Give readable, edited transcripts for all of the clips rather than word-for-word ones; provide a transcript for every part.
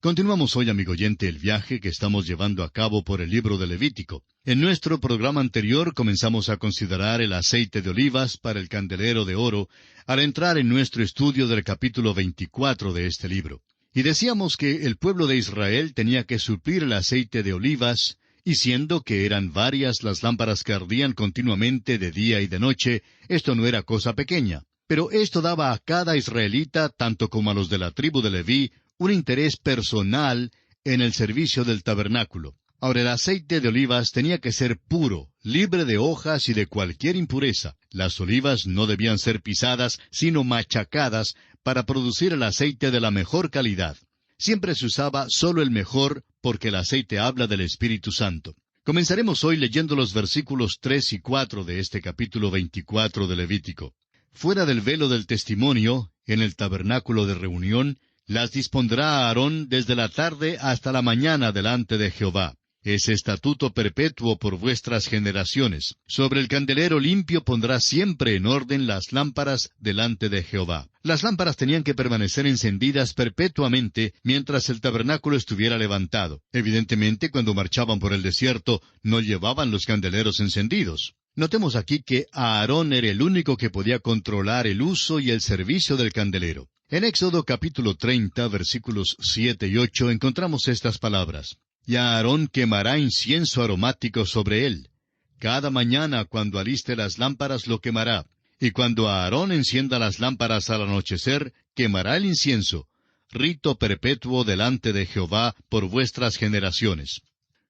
Continuamos hoy, amigo oyente, el viaje que estamos llevando a cabo por el libro de Levítico. En nuestro programa anterior comenzamos a considerar el aceite de olivas para el candelero de oro al entrar en nuestro estudio del capítulo 24 de este libro. Y decíamos que el pueblo de Israel tenía que suplir el aceite de olivas, y siendo que eran varias las lámparas que ardían continuamente de día y de noche, esto no era cosa pequeña. Pero esto daba a cada israelita, tanto como a los de la tribu de Leví, un interés personal en el servicio del tabernáculo. Ahora, el aceite de olivas tenía que ser puro, libre de hojas y de cualquier impureza. Las olivas no debían ser pisadas, sino machacadas, para producir el aceite de la mejor calidad. Siempre se usaba solo el mejor, porque el aceite habla del Espíritu Santo. Comenzaremos hoy leyendo los versículos 3 y 4 de este capítulo 24 de Levítico. Fuera del velo del testimonio, en el tabernáculo de reunión, las dispondrá Aarón desde la tarde hasta la mañana delante de Jehová. Es estatuto perpetuo por vuestras generaciones. Sobre el candelero limpio pondrá siempre en orden las lámparas delante de Jehová. Las lámparas tenían que permanecer encendidas perpetuamente mientras el tabernáculo estuviera levantado. Evidentemente, cuando marchaban por el desierto, no llevaban los candeleros encendidos. Notemos aquí que Aarón era el único que podía controlar el uso y el servicio del candelero. En Éxodo capítulo 30, versículos 7 y 8, encontramos estas palabras. Y Aarón quemará incienso aromático sobre él. Cada mañana cuando aliste las lámparas lo quemará. Y cuando Aarón encienda las lámparas al anochecer, quemará el incienso. Rito perpetuo delante de Jehová por vuestras generaciones.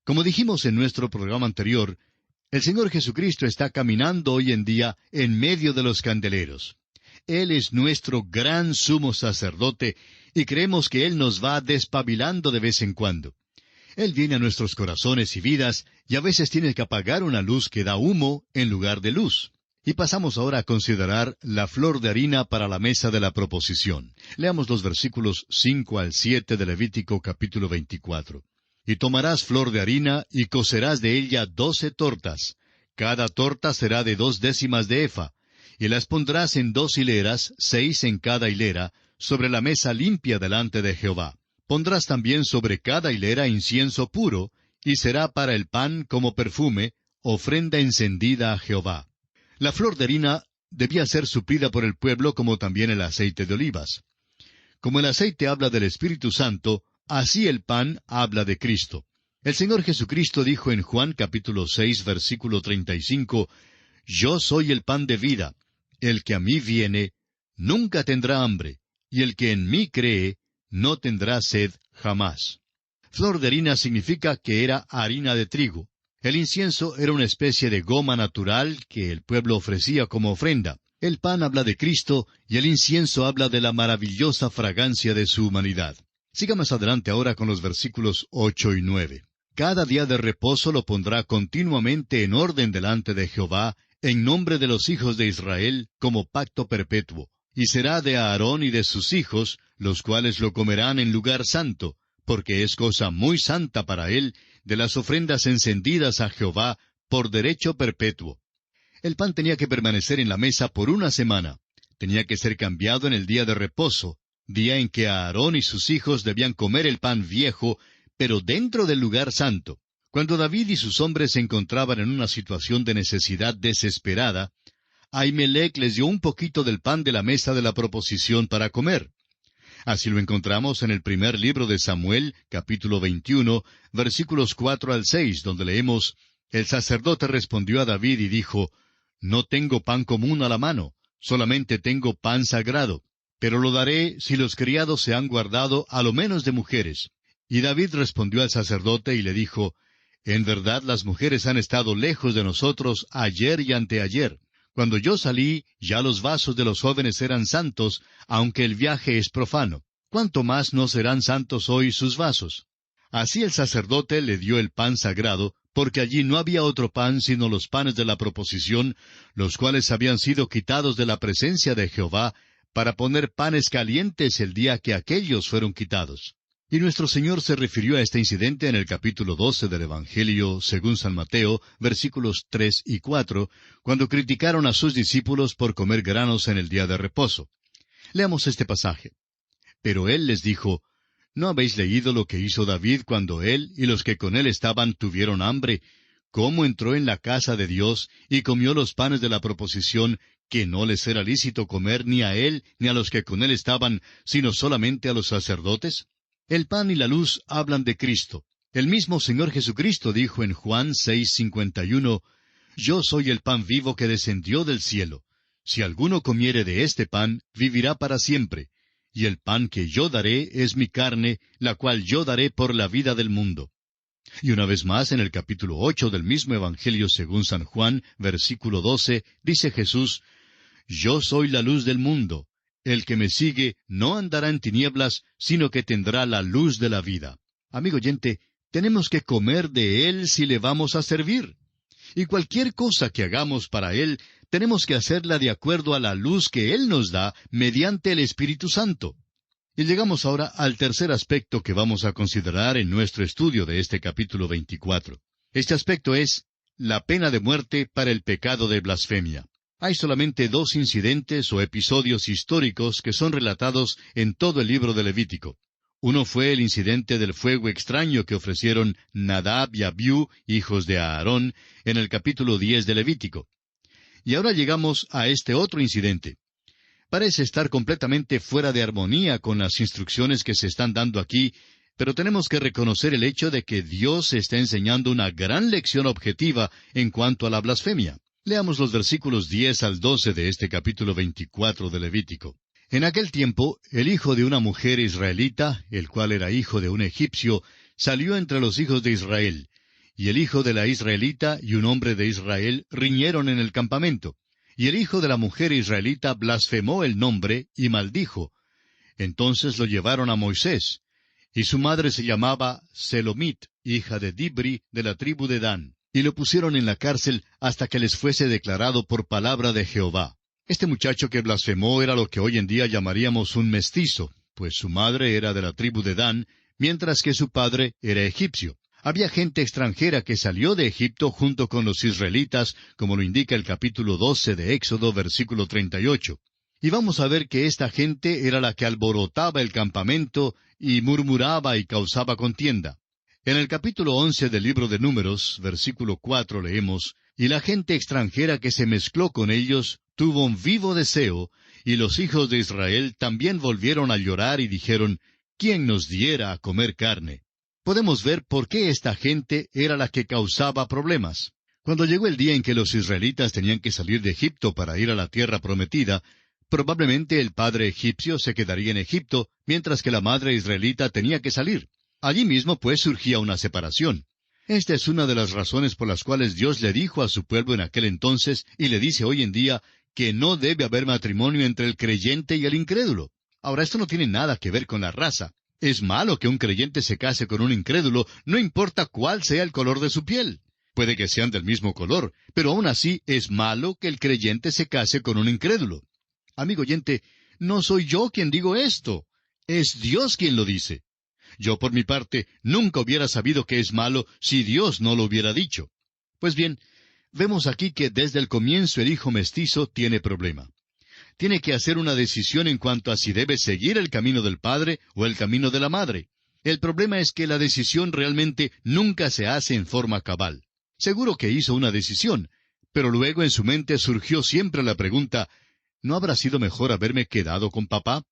Como dijimos en nuestro programa anterior, el Señor Jesucristo está caminando hoy en día en medio de los candeleros. Él es nuestro gran sumo sacerdote, y creemos que Él nos va despabilando de vez en cuando. Él viene a nuestros corazones y vidas, y a veces tiene que apagar una luz que da humo en lugar de luz. Y pasamos ahora a considerar la flor de harina para la mesa de la proposición. Leamos los versículos 5 al 7 de Levítico capítulo 24. Y tomarás flor de harina, y cocerás de ella 12 tortas. Cada torta será de 2 décimas de efa. Y las pondrás en 2 hileras, 6 en cada hilera, sobre la mesa limpia delante de Jehová. Pondrás también sobre cada hilera incienso puro, y será para el pan como perfume, ofrenda encendida a Jehová. La flor de harina debía ser suplida por el pueblo como también el aceite de olivas. Como el aceite habla del Espíritu Santo, así el pan habla de Cristo. El Señor Jesucristo dijo en Juan capítulo 6, versículo 35, Yo soy el pan de vida. El que a mí viene, nunca tendrá hambre, y el que en mí cree, no tendrá sed jamás. Flor de harina significa que era harina de trigo. El incienso era una especie de goma natural que el pueblo ofrecía como ofrenda. El pan habla de Cristo, y el incienso habla de la maravillosa fragancia de su humanidad. Sigamos adelante ahora con los versículos 8 y 9. Cada día de reposo lo pondrá continuamente en orden delante de Jehová, en nombre de los hijos de Israel, como pacto perpetuo. Y será de Aarón y de sus hijos, los cuales lo comerán en lugar santo, porque es cosa muy santa para él, de las ofrendas encendidas a Jehová, por derecho perpetuo. El pan tenía que permanecer en la mesa por 1 semana. Tenía que ser cambiado en el día de reposo, día en que Aarón y sus hijos debían comer el pan viejo, pero dentro del lugar santo. Cuando David y sus hombres se encontraban en una situación de necesidad desesperada, Ahimelech les dio un poquito del pan de la mesa de la proposición para comer. Así lo encontramos en el primer libro de Samuel, capítulo 21, versículos 4 al 6, donde leemos, El sacerdote respondió a David y dijo, No tengo pan común a la mano, solamente tengo pan sagrado, pero lo daré si los criados se han guardado a lo menos de mujeres. Y David respondió al sacerdote y le dijo, En verdad las mujeres han estado lejos de nosotros ayer y anteayer. Cuando yo salí, ya los vasos de los jóvenes eran santos, aunque el viaje es profano. ¿Cuánto más no serán santos hoy sus vasos? Así el sacerdote le dio el pan sagrado, porque allí no había otro pan sino los panes de la proposición, los cuales habían sido quitados de la presencia de Jehová, para poner panes calientes el día que aquellos fueron quitados. Y nuestro Señor se refirió a este incidente en el capítulo 12 del Evangelio según San Mateo, versículos 3 y 4, cuando criticaron a sus discípulos por comer granos en el día de reposo. Leamos este pasaje. Pero Él les dijo, ¿No habéis leído lo que hizo David cuando él y los que con él estaban tuvieron hambre? ¿Cómo entró en la casa de Dios y comió los panes de la proposición, que no les era lícito comer ni a él ni a los que con él estaban, sino solamente a los sacerdotes? El pan y la luz hablan de Cristo. El mismo Señor Jesucristo dijo en Juan 6:51, Yo soy el pan vivo que descendió del cielo. Si alguno comiere de este pan, vivirá para siempre. Y el pan que yo daré es mi carne, la cual yo daré por la vida del mundo. Y una vez más, en el capítulo 8 del mismo Evangelio según San Juan, versículo 12, dice Jesús, Yo soy la luz del mundo. El que me sigue no andará en tinieblas, sino que tendrá la luz de la vida. Amigo oyente, tenemos que comer de Él si le vamos a servir. Y cualquier cosa que hagamos para Él, tenemos que hacerla de acuerdo a la luz que Él nos da mediante el Espíritu Santo. Y llegamos ahora al tercer aspecto que vamos a considerar en nuestro estudio de este capítulo 24. Este aspecto es la pena de muerte para el pecado de blasfemia. Hay solamente 2 incidentes o episodios históricos que son relatados en todo el libro de Levítico. Uno fue el incidente del fuego extraño que ofrecieron Nadab y Abiú, hijos de Aarón, en el capítulo 10 de Levítico. Y ahora llegamos a este otro incidente. Parece estar completamente fuera de armonía con las instrucciones que se están dando aquí, pero tenemos que reconocer el hecho de que Dios está enseñando una gran lección objetiva en cuanto a la blasfemia. Leamos los versículos 10 al 12 de este capítulo 24 de Levítico. En aquel tiempo, el hijo de una mujer israelita, el cual era hijo de un egipcio, salió entre los hijos de Israel, y el hijo de la israelita y un hombre de Israel riñeron en el campamento. Y el hijo de la mujer israelita blasfemó el nombre y maldijo. Entonces lo llevaron a Moisés. Y su madre se llamaba Selomit, hija de Dibri, de la tribu de Dan. Y lo pusieron en la cárcel hasta que les fuese declarado por palabra de Jehová. Este muchacho que blasfemó era lo que hoy en día llamaríamos un mestizo, pues su madre era de la tribu de Dan, mientras que su padre era egipcio. Había gente extranjera que salió de Egipto junto con los israelitas, como lo indica el capítulo 12 de Éxodo, versículo 38. Y vamos a ver que esta gente era la que alborotaba el campamento y murmuraba y causaba contienda. En el capítulo 11 del libro de Números, versículo 4, leemos, Y la gente extranjera que se mezcló con ellos tuvo un vivo deseo, y los hijos de Israel también volvieron a llorar y dijeron, ¿quién nos diera a comer carne? Podemos ver por qué esta gente era la que causaba problemas. Cuando llegó el día en que los israelitas tenían que salir de Egipto para ir a la tierra prometida, probablemente el padre egipcio se quedaría en Egipto, mientras que la madre israelita tenía que salir. Allí mismo, pues, surgía una separación. Esta es una de las razones por las cuales Dios le dijo a su pueblo en aquel entonces, y le dice hoy en día, que no debe haber matrimonio entre el creyente y el incrédulo. Ahora, esto no tiene nada que ver con la raza. Es malo que un creyente se case con un incrédulo, no importa cuál sea el color de su piel. Puede que sean del mismo color, pero aún así es malo que el creyente se case con un incrédulo. Amigo oyente, no soy yo quien digo esto. Es Dios quien lo dice. Yo, por mi parte, nunca hubiera sabido que es malo si Dios no lo hubiera dicho. Pues bien, vemos aquí que desde el comienzo el hijo mestizo tiene problema. Tiene que hacer una decisión en cuanto a si debe seguir el camino del padre o el camino de la madre. El problema es que la decisión realmente nunca se hace en forma cabal. Seguro que hizo una decisión, pero luego en su mente surgió siempre la pregunta, ¿no habrá sido mejor haberme quedado con papá?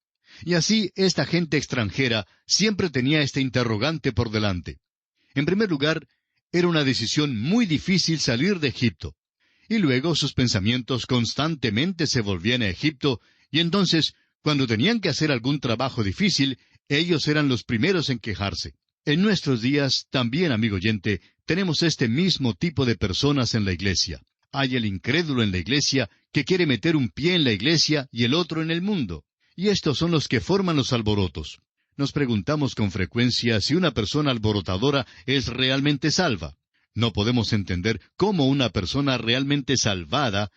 Y así esta gente extranjera siempre tenía este interrogante por delante. En primer lugar, era una decisión muy difícil salir de Egipto. Y luego sus pensamientos constantemente se volvían a Egipto, y entonces, cuando tenían que hacer algún trabajo difícil, ellos eran los primeros en quejarse. En nuestros días, también, amigo oyente, tenemos este mismo tipo de personas en la iglesia. Hay el incrédulo en la iglesia que quiere meter un pie en la iglesia y el otro en el mundo. Y estos son los que forman los alborotos. Nos preguntamos con frecuencia si una persona alborotadora es realmente salva. No podemos entender cómo una persona realmente salvada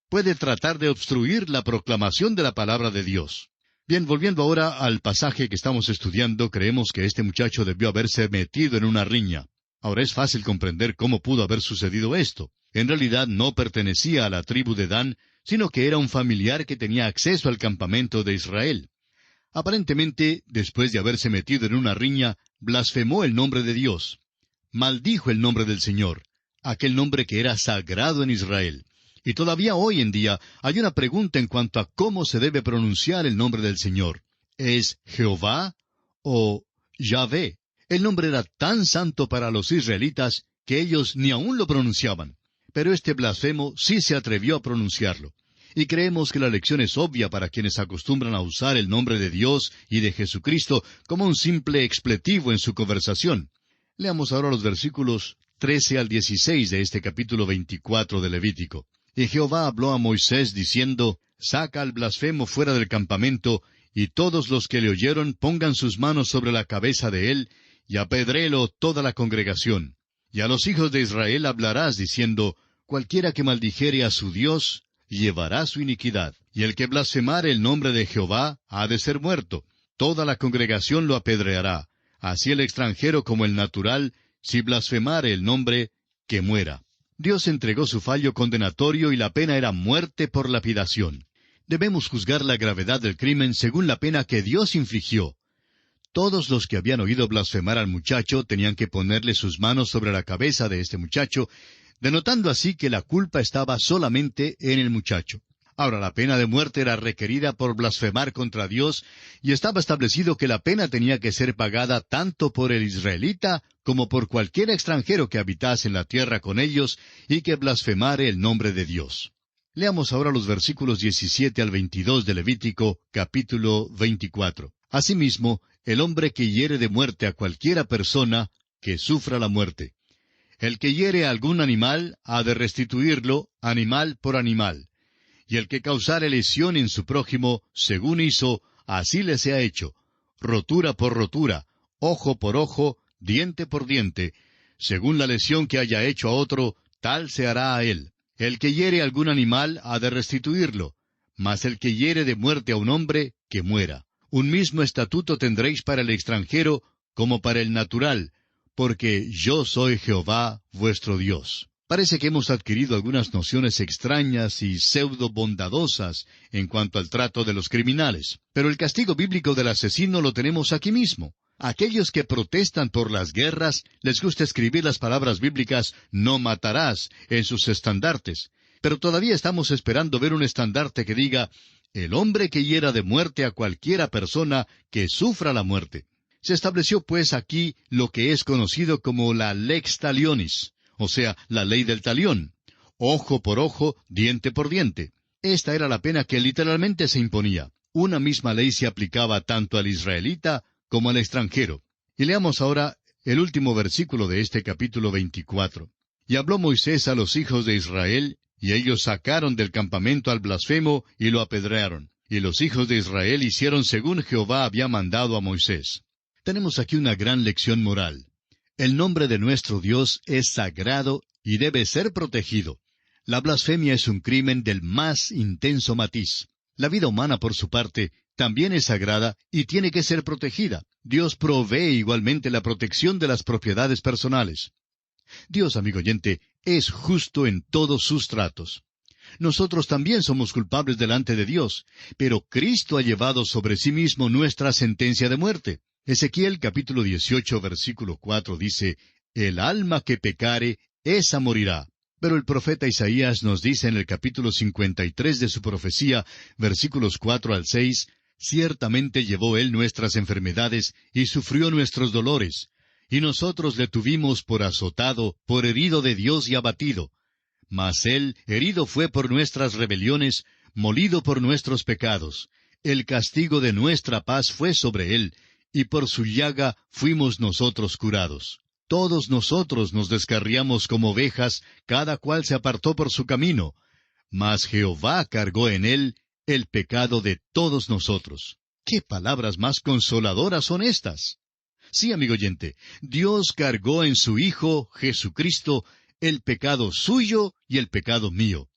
puede tratar de obstruir la proclamación de la palabra de Dios. Bien, volviendo ahora al pasaje que estamos estudiando, creemos que este muchacho debió haberse metido en una riña. Ahora es fácil comprender cómo pudo haber sucedido esto. En realidad no pertenecía a la tribu de Dan, sino que era un familiar que tenía acceso al campamento de Israel. Aparentemente, después de haberse metido en una riña, blasfemó el nombre de Dios. Maldijo el nombre del Señor, aquel nombre que era sagrado en Israel. Y todavía hoy en día hay una pregunta en cuanto a cómo se debe pronunciar el nombre del Señor. ¿Es Jehová o Yahvé? El nombre era tan santo para los israelitas que ellos ni aún lo pronunciaban. Pero este blasfemo sí se atrevió a pronunciarlo. Y creemos que la lección es obvia para quienes acostumbran a usar el nombre de Dios y de Jesucristo como un simple expletivo en su conversación. Leamos ahora los versículos 13 al 16 de este capítulo 24 de Levítico. Y Jehová habló a Moisés diciendo, «Saca al blasfemo fuera del campamento, y todos los que le oyeron pongan sus manos sobre la cabeza de él, y apedréelo toda la congregación. Y a los hijos de Israel hablarás diciendo, cualquiera que maldijere a su Dios, llevará su iniquidad. Y el que blasfemare el nombre de Jehová ha de ser muerto. Toda la congregación lo apedreará. Así el extranjero como el natural, si blasfemare el nombre, que muera». Dios entregó su fallo condenatorio y la pena era muerte por lapidación. Debemos juzgar la gravedad del crimen según la pena que Dios infligió. Todos los que habían oído blasfemar al muchacho tenían que ponerle sus manos sobre la cabeza de este muchacho, denotando así que la culpa estaba solamente en el muchacho. Ahora, la pena de muerte era requerida por blasfemar contra Dios, y estaba establecido que la pena tenía que ser pagada tanto por el israelita como por cualquier extranjero que habitase en la tierra con ellos y que blasfemare el nombre de Dios. Leamos ahora los versículos 17 al 22 de Levítico, capítulo 24. Asimismo, el hombre que hiere de muerte a cualquiera persona, que sufra la muerte. El que hiere a algún animal, ha de restituirlo, animal por animal. Y el que causare lesión en su prójimo, según hizo, así le sea hecho, rotura por rotura, ojo por ojo, diente por diente, según la lesión que haya hecho a otro, tal se hará a él. El que hiere algún animal ha de restituirlo, mas el que hiere de muerte a un hombre, que muera. Un mismo estatuto tendréis para el extranjero como para el natural, porque yo soy Jehová vuestro Dios. Parece que hemos adquirido algunas nociones extrañas y pseudo-bondadosas en cuanto al trato de los criminales. Pero el castigo bíblico del asesino lo tenemos aquí mismo. A aquellos que protestan por las guerras, les gusta escribir las palabras bíblicas «no matarás» en sus estandartes. Pero todavía estamos esperando ver un estandarte que diga «el hombre que hiera de muerte a cualquiera persona que sufra la muerte». Se estableció pues aquí lo que es conocido como la lex talionis, o sea, la ley del talión. Ojo por ojo, diente por diente. Esta era la pena que literalmente se imponía. Una misma ley se aplicaba tanto al israelita como al extranjero. Y leamos ahora el último versículo de este capítulo 24. Y habló Moisés a los hijos de Israel, y ellos sacaron del campamento al blasfemo y lo apedrearon. Y los hijos de Israel hicieron según Jehová había mandado a Moisés. Tenemos aquí una gran lección moral. El nombre de nuestro Dios es sagrado y debe ser protegido. La blasfemia es un crimen del más intenso matiz. La vida humana, por su parte, también es sagrada y tiene que ser protegida. Dios provee igualmente la protección de las propiedades personales. Dios, amigo oyente, es justo en todos sus tratos. Nosotros también somos culpables delante de Dios, pero Cristo ha llevado sobre sí mismo nuestra sentencia de muerte. Ezequiel capítulo 18, versículo 4 dice, «El alma que pecare, esa morirá». Pero el profeta Isaías nos dice en el capítulo 53 de su profecía, versículos 4 al 6, «Ciertamente llevó él nuestras enfermedades y sufrió nuestros dolores, y nosotros le tuvimos por azotado, por herido de Dios y abatido. Mas él herido fue por nuestras rebeliones, molido por nuestros pecados. El castigo de nuestra paz fue sobre él, y por su llaga fuimos nosotros curados. Todos nosotros nos descarriamos como ovejas, cada cual se apartó por su camino, mas Jehová cargó en él el pecado de todos nosotros». ¡Qué palabras más consoladoras son estas! Sí, amigo oyente, Dios cargó en su Hijo, Jesucristo, el pecado suyo y el pecado mío.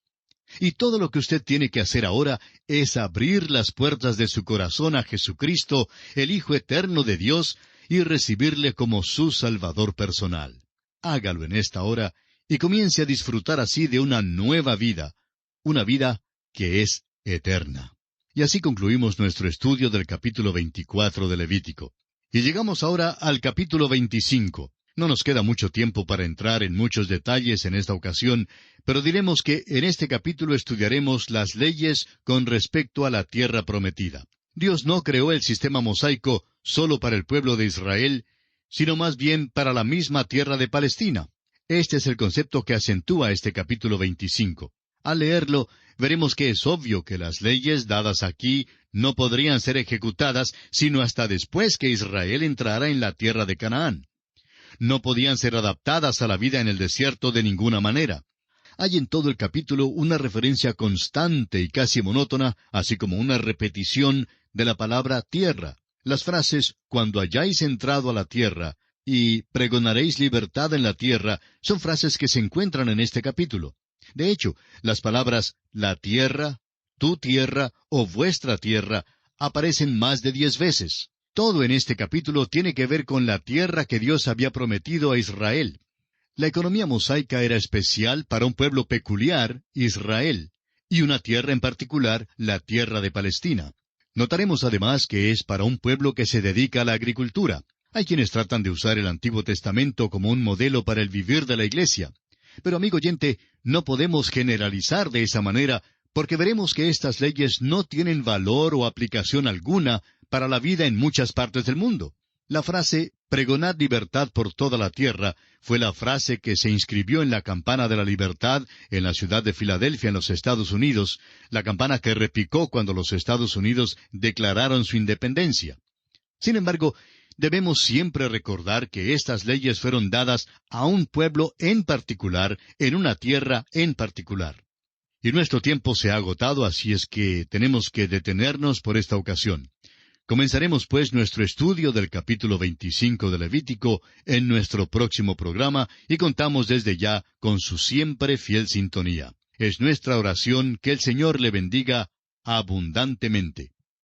Y todo lo que usted tiene que hacer ahora es abrir las puertas de su corazón a Jesucristo, el Hijo eterno de Dios, y recibirle como su Salvador personal. Hágalo en esta hora y comience a disfrutar así de una nueva vida, una vida que es eterna. Y así concluimos nuestro estudio del capítulo 24 de Levítico. Y llegamos ahora al capítulo 25. No nos queda mucho tiempo para entrar en muchos detalles en esta ocasión, pero diremos que en este capítulo estudiaremos las leyes con respecto a la tierra prometida. Dios no creó el sistema mosaico solo para el pueblo de Israel, sino más bien para la misma tierra de Palestina. Este es el concepto que acentúa este capítulo 25. Al leerlo, veremos que es obvio que las leyes dadas aquí no podrían ser ejecutadas sino hasta después que Israel entrara en la tierra de Canaán. No podían ser adaptadas a la vida en el desierto de ninguna manera. Hay en todo el capítulo una referencia constante y casi monótona, así como una repetición de la palabra tierra. Las frases «cuando hayáis entrado a la tierra» y «pregonaréis libertad en la tierra» son frases que se encuentran en este capítulo. De hecho, las palabras «la tierra», «tu tierra» o «vuestra tierra» aparecen más de 10 veces. Todo en este capítulo tiene que ver con la tierra que Dios había prometido a Israel. La economía mosaica era especial para un pueblo peculiar, Israel, y una tierra en particular, la tierra de Palestina. Notaremos además que es para un pueblo que se dedica a la agricultura. Hay quienes tratan de usar el Antiguo Testamento como un modelo para el vivir de la iglesia. Pero, amigo oyente, no podemos generalizar de esa manera, porque veremos que estas leyes no tienen valor o aplicación alguna para la vida en muchas partes del mundo. La frase «pregonad libertad por toda la tierra» fue la frase que se inscribió en la campana de la libertad en la ciudad de Filadelfia, en los Estados Unidos, la campana que repicó cuando los Estados Unidos declararon su independencia. Sin embargo, debemos siempre recordar que estas leyes fueron dadas a un pueblo en particular, en una tierra en particular. Y nuestro tiempo se ha agotado, así es que tenemos que detenernos por esta ocasión. Comenzaremos pues nuestro estudio del capítulo 25 de Levítico en nuestro próximo programa y contamos desde ya con su siempre fiel sintonía. Es nuestra oración que el Señor le bendiga abundantemente.